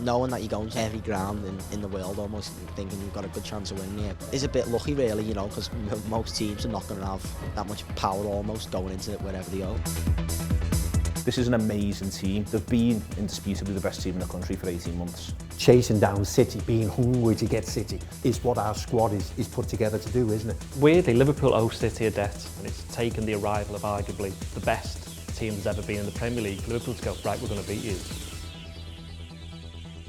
knowing that you're going to every ground in the world almost thinking you've got a good chance of winning it is a bit lucky really, you know, because most teams are not going to have that much power almost going into it wherever they go. This is an amazing team. They've been indisputably the best team in the country for 18 months. Chasing down City, being hungry to get City, is what our squad is put together to do, isn't it? Weirdly, Liverpool owe City a debt, and it's taken the arrival of arguably the best team that's ever been in the Premier League. Liverpool to go, right, we're going to beat you.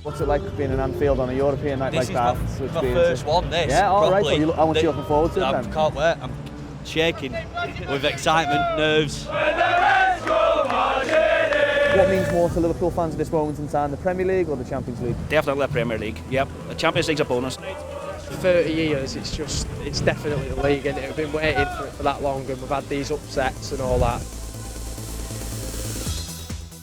What's it like being in Anfield on a European night like that? This is my first one, this. Yeah, all right. properly. How much are you looking forward to it then? I can't wait. I'm shaking with excitement, nerves. What means more to Liverpool fans at this moment in time, the Premier League or the Champions League? Definitely the Premier League, yep. The Champions League's a bonus. 30 years, it's definitely the league, and we've been waiting for it for that long, and we've had these upsets and all that.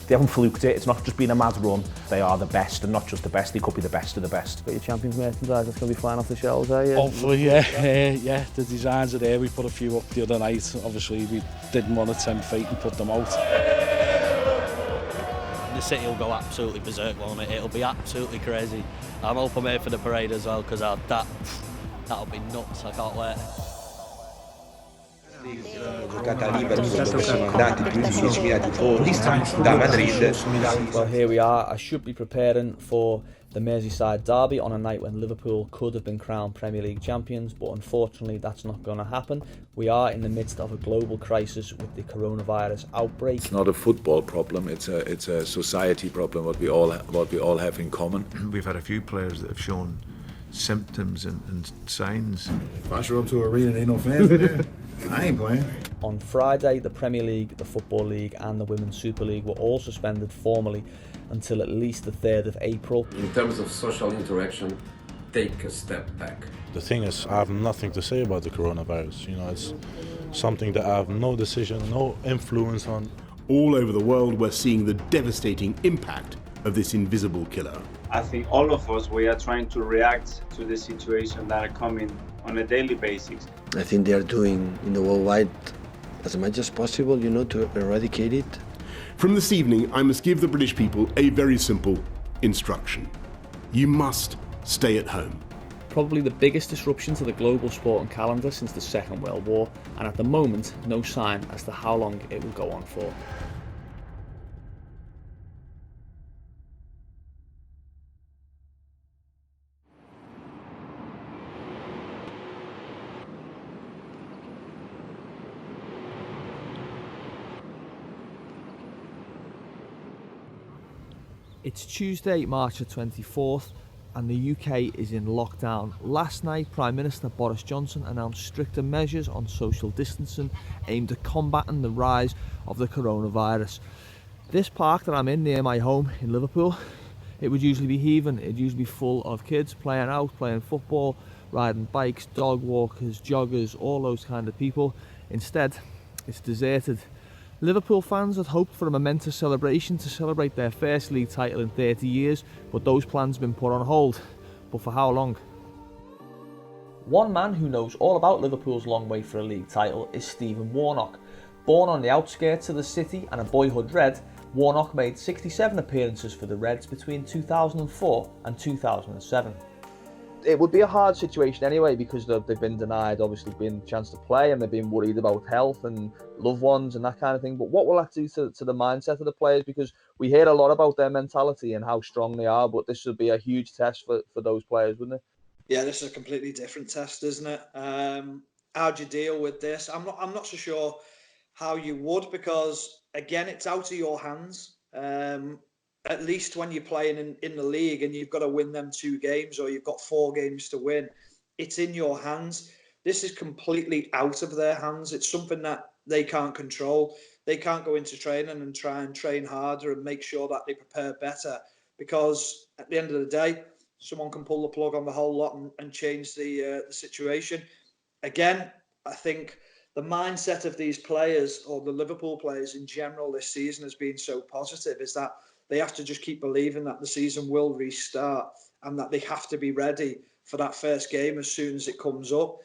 They haven't fluked it, it's not just been a mad run. They are the best, and not just the best, they could be the best of the best. Got your Champions merchandise that's going to be flying off the shelves, are you? Hopefully, yeah, the designs are there. We put a few up the other night. Obviously, we didn't want to tempt fate and put them out. The city will go absolutely berserk, won't it? It'll be absolutely crazy. I'm hoping I'm here for the parade as well, because that'll be nuts. I can't wait. Well, here we are. I should be preparing for the Merseyside derby on a night when Liverpool could have been crowned Premier League champions, but unfortunately that's not going to happen. We are in the midst of a global crisis with the coronavirus outbreak. It's not a football problem, it's a society problem, what we all have in common. We've had a few players that have shown symptoms and signs. If I show up to an arena and ain't no fans there, I ain't playing. On Friday, the Premier League, the Football League and the Women's Super League were all suspended formally until at least the 3rd of April. In terms of social interaction, take a step back. The thing is, I have nothing to say about the coronavirus. You know, it's something that I have no decision, no influence on. All over the world, we're seeing the devastating impact of this invisible killer. I think all of us, we are trying to react to the situation that are coming on a daily basis. I think they are doing in the worldwide as much as possible, you know, to eradicate it. From this evening, I must give the British people a very simple instruction. You must stay at home. Probably the biggest disruption to the global sporting calendar since the Second World War, and at the moment, no sign as to how long it will go on for. It's Tuesday, March the 24th, and the UK is in lockdown. Last night, Prime Minister Boris Johnson announced stricter measures on social distancing aimed at combating the rise of the coronavirus. This park that I'm in near my home in Liverpool, it would usually be heaving. It'd usually be full of kids playing out, playing football, riding bikes, dog walkers, joggers, all those kind of people. Instead, it's deserted. Liverpool fans had hoped for a momentous celebration to celebrate their first league title in 30 years, but those plans have been put on hold. But for how long? One man who knows all about Liverpool's long way for a league title is Stephen Warnock. Born on the outskirts of the city and a boyhood Red, Warnock made 67 appearances for the Reds between 2004 and 2007. It would be a hard situation anyway, because they've been denied obviously being a chance to play, and they've been worried about health and loved ones and that kind of thing. But what will that do to the mindset of the players? Because we hear a lot about their mentality and how strong they are, but this would be a huge test for those players, wouldn't it? Yeah, this is a completely different test, isn't it? How do you deal with this? I'm not so sure how you would, because again, it's out of your hands. At least when you're playing in the league and you've got to win them 2 games, or you've got 4 games to win, it's in your hands. This is completely out of their hands. It's something that they can't control. They can't go into training and try and train harder and make sure that they prepare better, because at the end of the day, someone can pull the plug on the whole lot and change the situation. Again, I think the mindset of these players, or the Liverpool players in general this season, has been so positive, is that they have to just keep believing that the season will restart and that they have to be ready for that first game as soon as it comes up.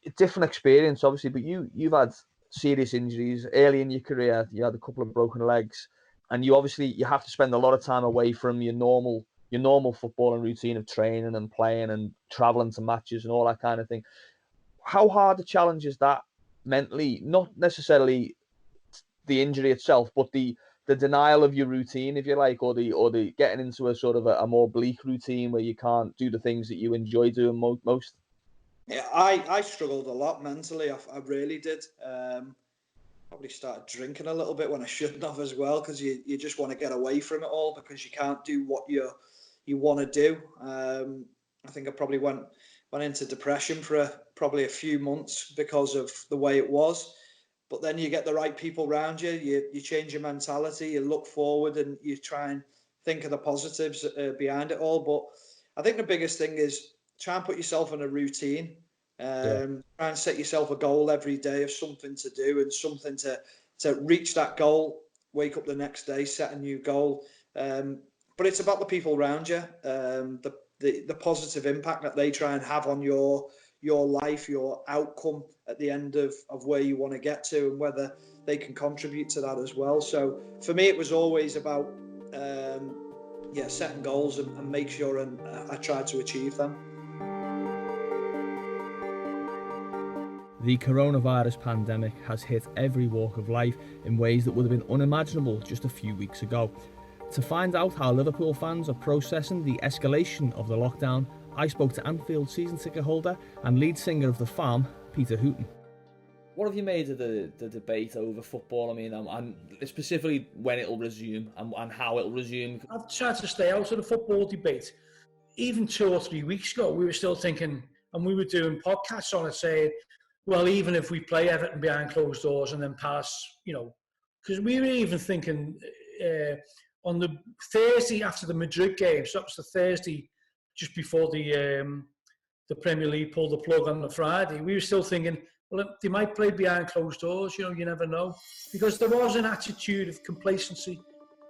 A different experience, obviously, but you've had serious injuries early in your career. You had a couple of broken legs, and you have to spend a lot of time away from your normal your normal footballing routine of training and playing and travelling to matches and all that kind of thing. How hard a challenge is that mentally? Not necessarily the injury itself, but the denial of your routine, if you like, or the getting into a sort of a more bleak routine where you can't do the things that you enjoy doing most. Yeah, I struggled a lot mentally. I really did. Probably started drinking a little bit when I shouldn't have as well, because you just want to get away from it all because you can't do what you want to do. I think I probably went into depression for probably a few months because of the way it was. But then you get the right people around you, you change your mentality, you look forward and you try and think of the positives behind it all. But I think the biggest thing is try and put yourself in a routine. Try and set yourself a goal every day of something to do and something to reach that goal. Wake up the next day, set a new goal. But it's about the people around you, the positive impact that they try and have on your life, your outcome at the end of where you want to get to, and whether they can contribute to that as well. So for me, it was always about setting goals and make sure and I tried to achieve them. The coronavirus pandemic has hit every walk of life in ways that would have been unimaginable just a few weeks ago. To find out how Liverpool fans are processing the escalation of the lockdown, I spoke to Anfield season ticket holder and lead singer of The Farm, Peter Hooton. What have you made of the debate over football? I mean, and specifically when it'll resume and how it'll resume. I've tried to stay out of the football debate. Even 2 or 3 weeks ago, we were still thinking, and we were doing podcasts on it saying, well, even if we play Everton behind closed doors and then pass, because we were even thinking on the Thursday after the Madrid game, so that was the Thursday just before the Premier League pulled the plug on the Friday, we were still thinking, well, they might play behind closed doors, you never know. Because there was an attitude of complacency.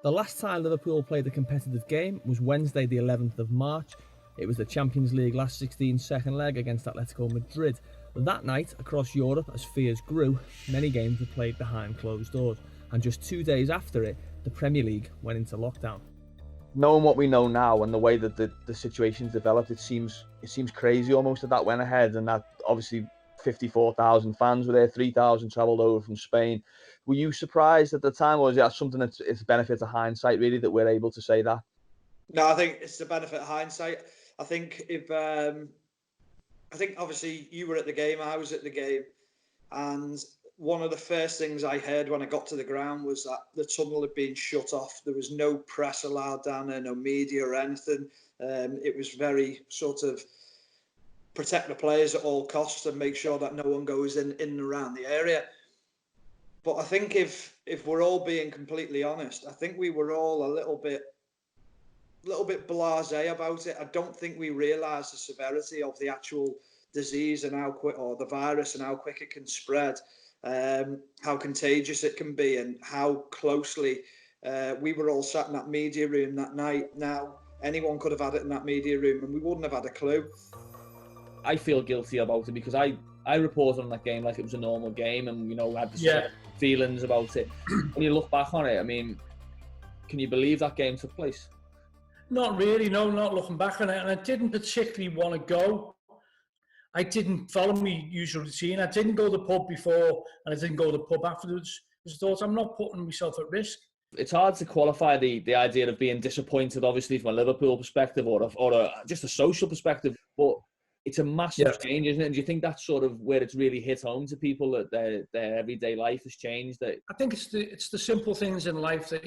The last time Liverpool played a competitive game was Wednesday the 11th of March. It was the Champions League last 16 second leg against Atletico Madrid. That night, across Europe, as fears grew, many games were played behind closed doors. And just 2 days after it, the Premier League went into lockdown. Knowing what we know now and the way that the situation's developed, it seems crazy almost that went ahead, and that obviously 54,000 fans were there, 3,000 travelled over from Spain. Were you surprised at the time, or is that something that's it's benefit of hindsight really that we're able to say that? No, I think it's the benefit of hindsight. I think obviously you were at the game, I was at the game, and one of the first things I heard when I got to the ground was that the tunnel had been shut off. There was no press allowed down there, no media or anything. It was very sort of protect the players at all costs and make sure that no one goes in and around the area. But I think if we're all being completely honest, I think we were all a little bit blasé about it. I don't think we realised the severity of the actual disease and how quick, or the virus and how quick it can spread, how contagious it can be, and how closely we were all sat in that media room that night. Now, anyone could have had it in that media room and we wouldn't have had a clue. I feel guilty about it because I reported on that game like it was a normal game and, had the same feelings about it. When you look back on it, I mean, can you believe that game took place? Not really, no, not looking back on it. And I didn't particularly want to go. I didn't follow my usual routine. I didn't go to the pub before and I didn't go to the pub afterwards. I thought I'm not putting myself at risk. It's hard to qualify the idea of being disappointed, obviously, from a Liverpool perspective or just a social perspective. But it's a massive change, isn't it? And do you think that's sort of where it's really hit home to people, that their everyday life has changed? That I think it's the simple things in life that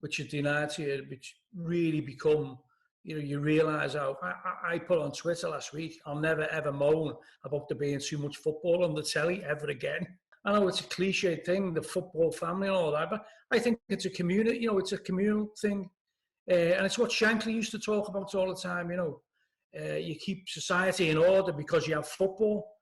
which are denied to you, which really become, you realise how. I put on Twitter last week, I'll never ever moan about there being too much football on the telly ever again. I know it's a cliche thing, the football family and all that, but I think it's a community, it's a communal thing. And it's what Shankly used to talk about all the time, you keep society in order because you have football.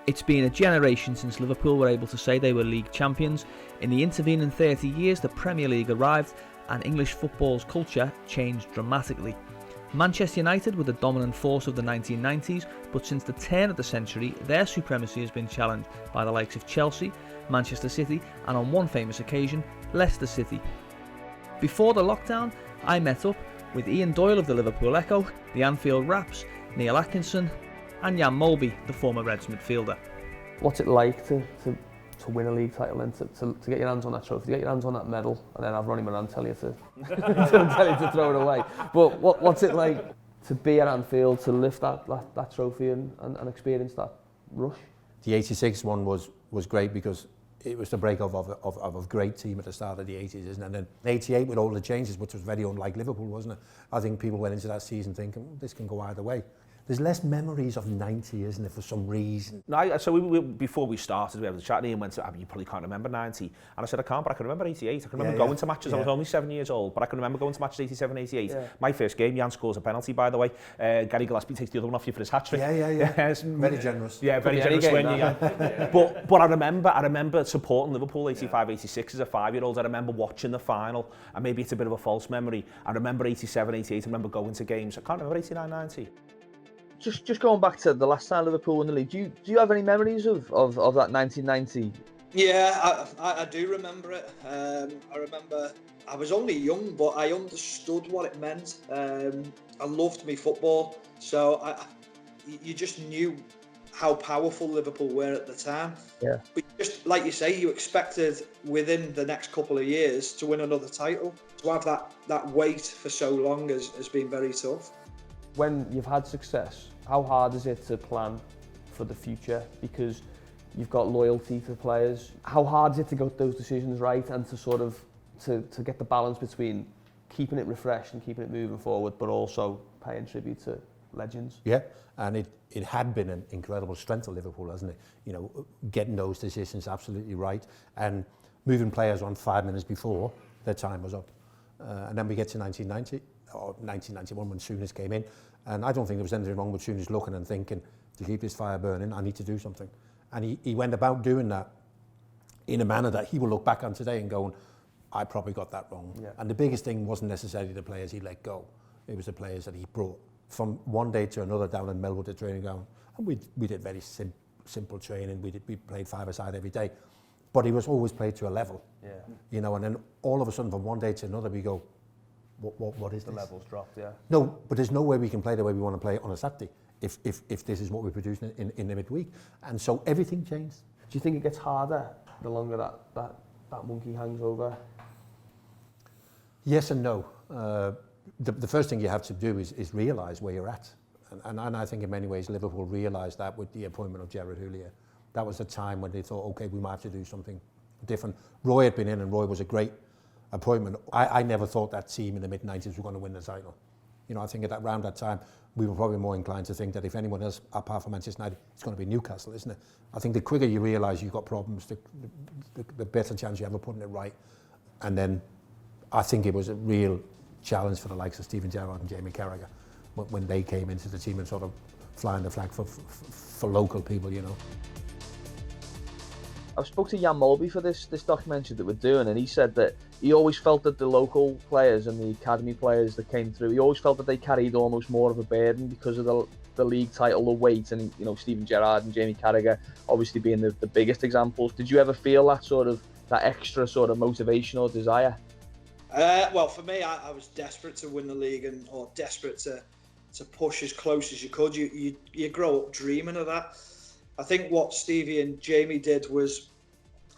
It's been a generation since Liverpool were able to say they were league champions. In the intervening 30 years, the Premier League arrived and English football's culture changed dramatically. Manchester United were the dominant force of the 1990s, but since the turn of the century, their supremacy has been challenged by the likes of Chelsea, Manchester City, and on one famous occasion, Leicester City. Before the lockdown, I met up with Ian Doyle of the Liverpool Echo, the Anfield Raps, Neil Atkinson and Jan Molby, the former Reds midfielder. What's it like to win a league title and to get your hands on that trophy, to get your hands on that medal, and then have Ronnie Moran tell you to tell you to throw it away? But what's it like to be at Anfield, to lift that trophy and experience that rush? The 86 one was great because it was the break of a great team at the start of the 80s, isn't it? And then 88 with all the changes, which was very unlike Liverpool, wasn't it? I think people went into that season thinking, this can go either way. There's less memories of 90, isn't there, for some reason? No, so we before we started, we had a chat, and Ian went, you probably can't remember 90. And I said, I can't, but I can remember 88. I can remember going to matches. I was only 7 years old, but I can remember going to matches 87, 88. Yeah. My first game, Jan scores a penalty, by the way. Gary Gillespie takes the other one off you for his hat-trick. Yeah. Very generous. Yeah, very generous when you... But I remember supporting Liverpool 85, 86 as a 5-year-old. I remember watching the final, and maybe it's a bit of a false memory. I remember 87, 88. I remember going to games. I can't remember 89, 90. Just going back to the last time Liverpool won the league, do you have any memories of that 1990? Yeah, I do remember it. I remember I was only young, but I understood what it meant. I loved me football, so you just knew how powerful Liverpool were at the time. Yeah. But just like you say, you expected within the next couple of years to win another title. To have that wait for so long has been very tough. When you've had success, how hard is it to plan for the future? Because you've got loyalty to players. How hard is it to get those decisions right and to sort of to get the balance between keeping it refreshed and keeping it moving forward, but also paying tribute to legends? Yeah, and it had been an incredible strength of Liverpool, hasn't it? You know, getting those decisions absolutely right and moving players on 5 minutes before their time was up. And then we get to 1990. Or 1991 when Souness came in, and I don't think there was anything wrong with Souness looking and thinking, to keep this fire burning, I need to do something. And he went about doing that in a manner that he will look back on today and going, I probably got that wrong. Yeah. And the biggest thing wasn't necessarily the players he let go, it was the players that he brought from one day to another down in Melwood, the training ground. And we did very simple training, we played five-a-side every day, but he was always played to a level. Yeah. You know, and then all of a sudden from one day to another we go, what is the this? levels dropped, yeah. No, but there's no way we can play the way we want to play on a Saturday if this is what we're producing in the midweek. And so everything changed. Do you think it gets harder the longer that monkey hangs over? Yes and no. The first thing you have to do is realise where you're at. And I think in many ways Liverpool realised that with the appointment of Gerard Houllier. That was the time when they thought, okay, we might have to do something different. Roy had been in, and Roy was a great appointment. I never thought that team in the mid-90s were going to win the title. You know, I think around that time, we were probably more inclined to think that if anyone else, apart from Manchester United, it's going to be Newcastle, isn't it? I think the quicker you realise you've got problems, the better chance you have of putting it right. And then I think it was a real challenge for the likes of Steven Gerrard and Jamie Carragher when they came into the team and sort of flying the flag for local people, you know. I spoke to Jan Molby for this documentary that we're doing, and he said that he always felt that the local players and the academy players that came through, he always felt that they carried almost more of a burden because of the league title, the weight, and you know, Steven Gerrard and Jamie Carragher obviously being the biggest examples. Did you ever feel that extra sort of motivation or desire? Well, for me, I was desperate to win the league or desperate to push as close as you could. You grow up dreaming of that. I think what Stevie and Jamie did was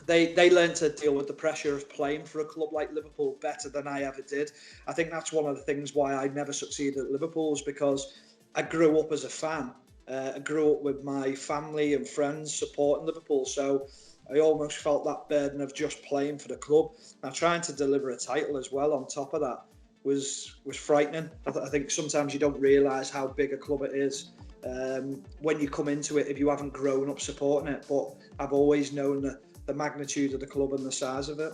they learned to deal with the pressure of playing for a club like Liverpool better than I ever did. I think that's one of the things why I never succeeded at Liverpool, is because I grew up as a fan. I grew up with my family and friends supporting Liverpool, so I almost felt that burden of just playing for the club. Now, trying to deliver a title as well on top of that was frightening. I think sometimes you don't realise how big a club it is when you come into it if you haven't grown up supporting it. But I've always known the magnitude of the club and the size of it.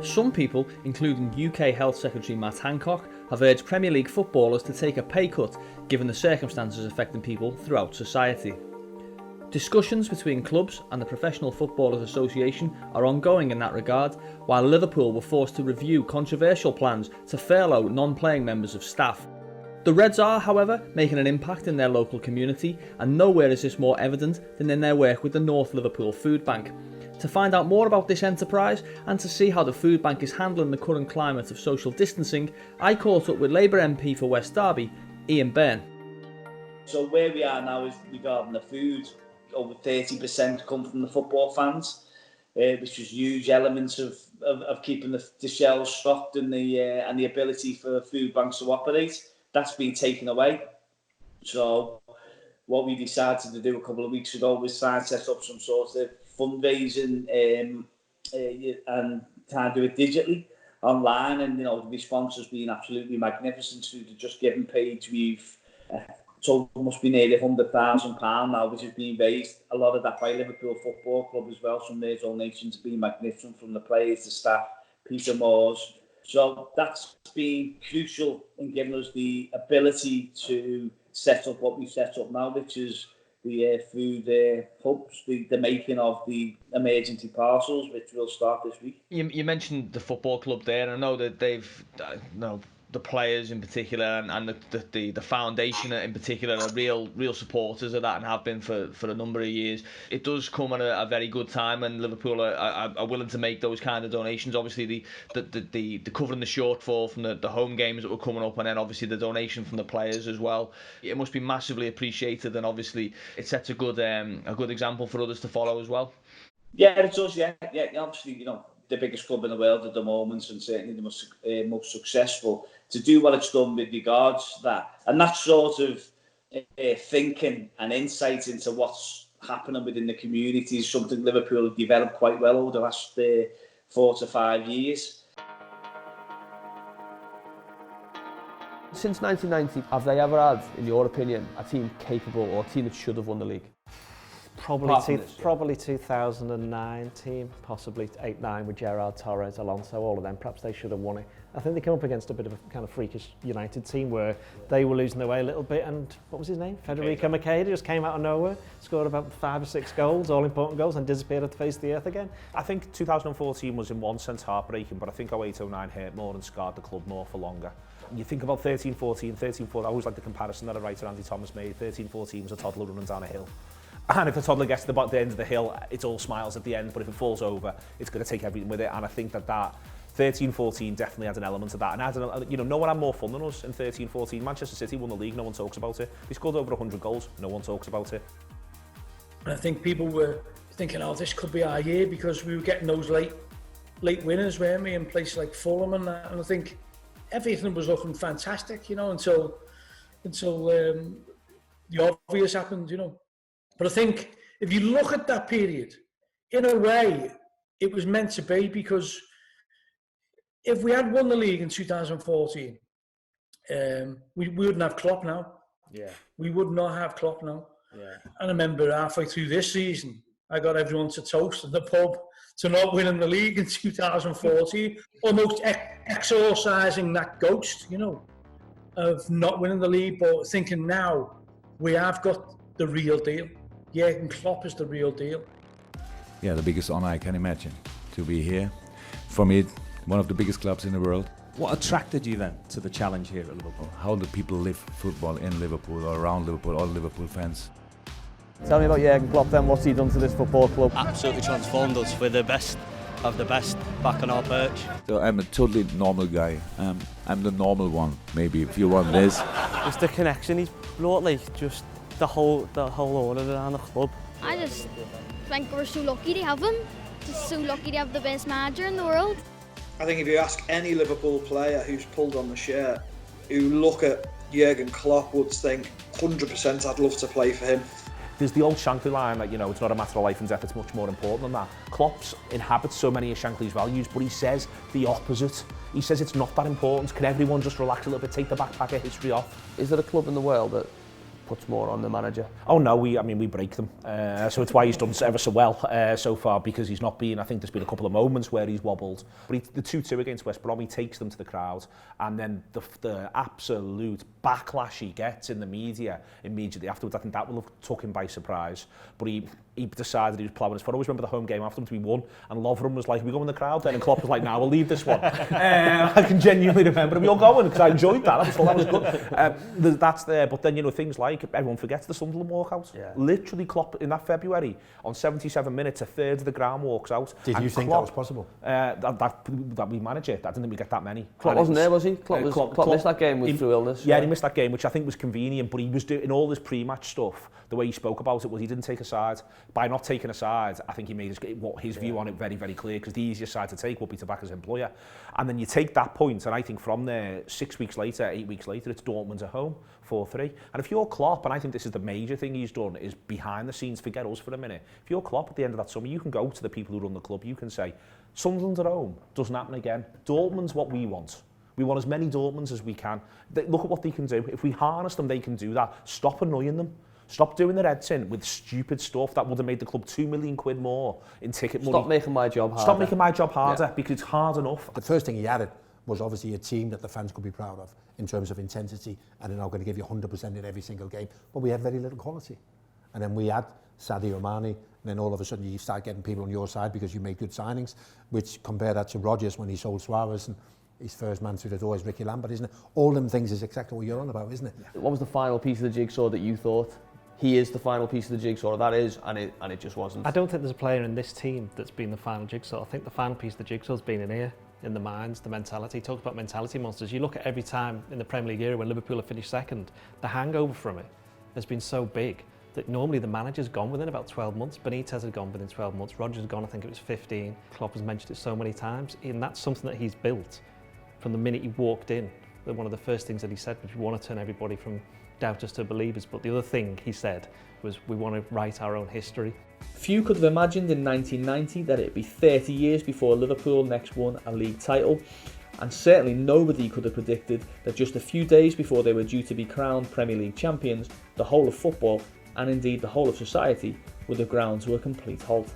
Some people, including UK Health Secretary Matt Hancock, have urged Premier League footballers to take a pay cut given the circumstances affecting people throughout society. Discussions between clubs and the Professional Footballers Association are ongoing in that regard, while Liverpool were forced to review controversial plans to furlough non-playing members of staff. The Reds are, however, making an impact in their local community, and nowhere is this more evident than in their work with the North Liverpool Food Bank. To find out more about this enterprise and to see how the food bank is handling the current climate of social distancing, I caught up with Labour MP for West Derby, Ian Byrne. So where we are now is regarding the food, over 30% come from the football fans, which was huge elements of keeping the shelves stocked and the ability for food banks to operate. That's been taken away. So what we decided to do a couple of weeks ago was try and set up some sort of fundraising and try and do it digitally online. And, the response has been absolutely magnificent through the Just Giving page. We've total must be nearly £100,000 now, which has been raised. A lot of that by Liverpool Football Club as well. Some of their donations have been magnificent from the players, the staff, Peter Moores. So that's been crucial in giving us the ability to set up what we set up now, which is the food hubs, the making of the emergency parcels, which will start this week. You mentioned the football club there, and I know that they've, the players in particular and the foundation in particular are real supporters of that and have been for a number of years. It does come at a very good time, and Liverpool are willing to make those kind of donations. Obviously the covering the shortfall from the home games that were coming up, and then obviously the donation from the players as well. It must be massively appreciated, and obviously it sets a good example for others to follow as well. Yeah, it does. Yeah. Obviously, the biggest club in the world at the moment, and certainly the most successful, to do what it's done with regards to that. And that sort of thinking and insight into what's happening within the community is something Liverpool have developed quite well over the last 4 to 5 years. Since 1990, have they ever had, in your opinion, a team capable or a team that should have won the league? Probably 2009 team, possibly 8-9 with Gerrard, Torres, Alonso, all of them. Perhaps they should have won it. I think they came up against a bit of a kind of freakish United team where they were losing their way a little bit, and what was his name? Federico Makeda just came out of nowhere, scored about 5 or 6 goals, all important goals, and disappeared at the face of the earth again. I think 2014 was in one sense heartbreaking, but I think 08-09 hurt more and scarred the club more for longer. You think about 13-14, I always like the comparison that a writer Andy Thomas made. 13-14 was a toddler running down a hill. And if a toddler gets to the end of the hill, it's all smiles at the end, but if it falls over, it's going to take everything with it. And I think that 13-14 definitely had an element of that. And no one had more fun than us in 13-14. Manchester City won the league, no one talks about it. We scored over 100 goals, no one talks about it. And I think people were thinking, this could be our year, because we were getting those late winners, weren't we, in places like Fulham and that. And I think everything was looking fantastic, until the obvious happened, But I think if you look at that period, in a way, it was meant to be, because if we had won the league in 2014, we wouldn't have Klopp now. Yeah. We would not have Klopp now. Yeah. And I remember halfway through this season, I got everyone to toast in the pub to not winning the league in 2014, almost exorcising that ghost, of not winning the league, but thinking now we have got the real deal. Jurgen Klopp is the real deal. Yeah, the biggest honor I can imagine to be here. For me, one of the biggest clubs in the world. What attracted you then to the challenge here at Liverpool? How do people live football in Liverpool or around Liverpool, all Liverpool fans? Tell me about Jurgen Klopp then, what's he done to this football club? Absolutely transformed us. We're the best of the best back on our perch. So I'm a totally normal guy. I'm the normal one, maybe, if you want this. It's the connection he's brought, just the whole order around the club. I just think we're so lucky to have him. Just so lucky to have the best manager in the world. I think if you ask any Liverpool player who's pulled on the shirt, who look at Jurgen Klopp, would think 100% I'd love to play for him. There's the old Shankly line that, it's not a matter of life and death, it's much more important than that. Klopp inhabits so many of Shankly's values, but he says the opposite. He says it's not that important. Can everyone just relax a little bit, take the backpack of history off? Is there a club in the world that puts more on the manager? Oh no, we break them. So it's why he's done ever so well so far, because he's not been, I think there's been a couple of moments where he's wobbled. But the 2-2 against West Brom, he takes them to the crowd, and then the absolute backlash he gets in the media immediately afterwards, I think that will have took him by surprise. But he decided he was ploughing his foot. I always remember the home game after them to be won, and Lovren was like, we go in the crowd then, and Klopp was like, nah, we'll leave this one. I can genuinely remember we all going, because I enjoyed that. I thought that was good. That's there, but then, you know, things like, everyone forgets the Sunderland walkout. Yeah. Literally, Klopp, in that February, on 77 minutes, a third of the ground walks out. Did you think Klopp, that was possible? That we manage it. I didn't think we get that many. Klopp wasn't there, was he? Klopp missed that game through illness. Yeah, he missed that game, which I think was convenient, but he was doing all this pre-match stuff. The way he spoke about it was he didn't take a side. By not taking a side, I think he made his view on it very, very clear, because the easiest side to take would be to back his employer. And then you take that point, and I think from there, 6 weeks later, 8 weeks later, it's Dortmund at home, 4-3. And if you're Klopp, and I think this is the major thing he's done, is behind the scenes, forget us for a minute. If you're Klopp at the end of that summer, you can go to the people who run the club, you can say, Sunderland at home, doesn't happen again. Dortmund's what we want. We want as many Dortmunds as we can. Look at what they can do. If we harness them, they can do that. Stop annoying them. Stop doing their heads in with stupid stuff that would have made the club £2 million more in ticket money. Stop making my job harder. Stop making my job harder, because it's hard enough. The first thing he added was obviously a team that the fans could be proud of in terms of intensity, and they're not going to give you 100% in every single game. But we had very little quality. And then we had Sadio Mane, and then all of a sudden you start getting people on your side because you made good signings, which compare that to Rodgers when he sold Suarez, and his first man through the door is Ricky Lambert, isn't it? All them things is exactly what you're on about, isn't it? What was the final piece of the jigsaw that you thought? He is the final piece of the jigsaw, that is, and it just wasn't. I don't think there's a player in this team that's been the final jigsaw. I think the final piece of the jigsaw's been in here, in the minds, the mentality. He talks about mentality monsters. You look at every time in the Premier League era when Liverpool have finished second, the hangover from it has been so big that normally the manager's gone within about 12 months. Benitez had gone within 12 months. Rodgers had gone, I think it was 15. Klopp has mentioned it so many times, and that's something that he's built from the minute he walked in. One of the first things that he said was, we want to turn everybody from doubters to believers. But the other thing he said was, we want to write our own history. Few could have imagined in 1990 that it'd be 30 years before Liverpool next won a league title, and certainly nobody could have predicted that just a few days before they were due to be crowned Premier League champions, the whole of football, and indeed the whole of society, would have ground to a complete halt.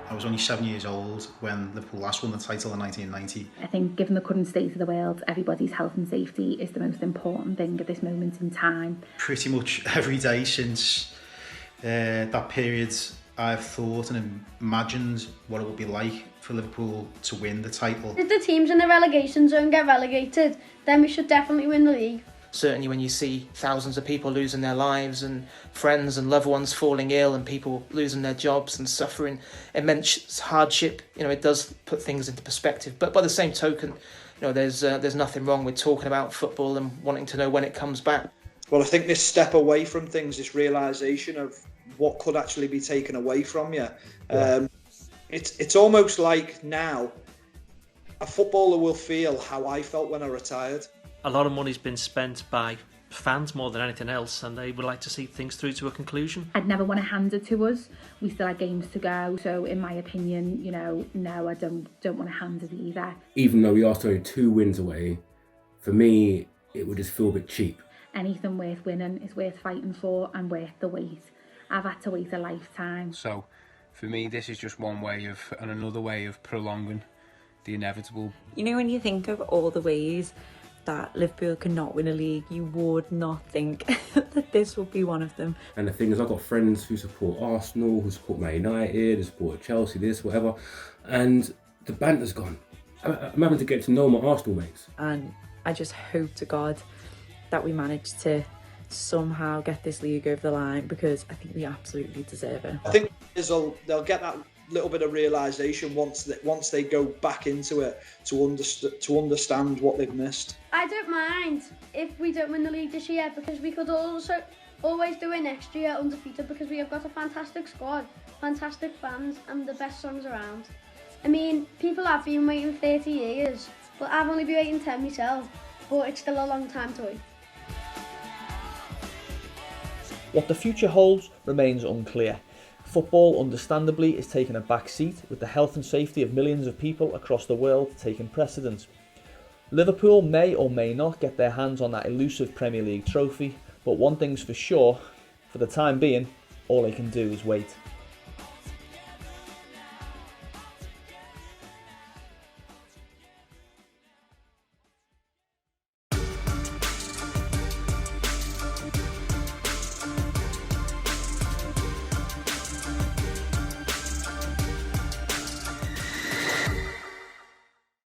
I was only 7 years old when Liverpool last won the title in 1990. I think given the current state of the world, everybody's health and safety is the most important thing at this moment in time. Pretty much every day since that period, I've thought and imagined what it would be like for Liverpool to win the title. If the teams in the relegation zone get relegated, then we should definitely win the league. Certainly when you see thousands of people losing their lives and friends and loved ones falling ill and people losing their jobs and suffering immense hardship, you know, it does put things into perspective. But by the same token, you know, there's nothing wrong with talking about football and wanting to know when it comes back. Well, I think this step away from things, this realisation of what could actually be taken away from you, it's almost like now a footballer will feel how I felt when I retired. A lot of money's been spent by fans more than anything else, and they would like to see things through to a conclusion. I'd never want to hand it to us. We still had games to go, so in my opinion, you know, no, I don't want to hand it either. Even though we are only 2 wins away, for me, it would just feel a bit cheap. Anything worth winning is worth fighting for and worth the wait. I've had to wait a lifetime. So, for me, this is just one way of, and another way of prolonging the inevitable. You know, when you think of all the ways that Liverpool cannot win a league, you would not think that this would be one of them. And the thing is, I've got friends who support Arsenal, who support Man United, who support Chelsea, this, whatever, and the banter's gone. I'm having to get to know my Arsenal mates. And I just hope to God that we manage to somehow get this league over the line, because I think we absolutely deserve it. I think they'll get that little bit of realisation once they go back into it to understand what they've missed. I don't mind if we don't win the league this year, because we could also always do it next year undefeated, because we have got a fantastic squad, fantastic fans and the best songs around. I mean, people have been waiting 30 years, but I've only been waiting 10 myself, but it's still a long time to wait. What the future holds remains unclear. Football, understandably, is taking a back seat, with the health and safety of millions of people across the world taking precedence. Liverpool may or may not get their hands on that elusive Premier League trophy, but one thing's for sure, for the time being, all they can do is wait.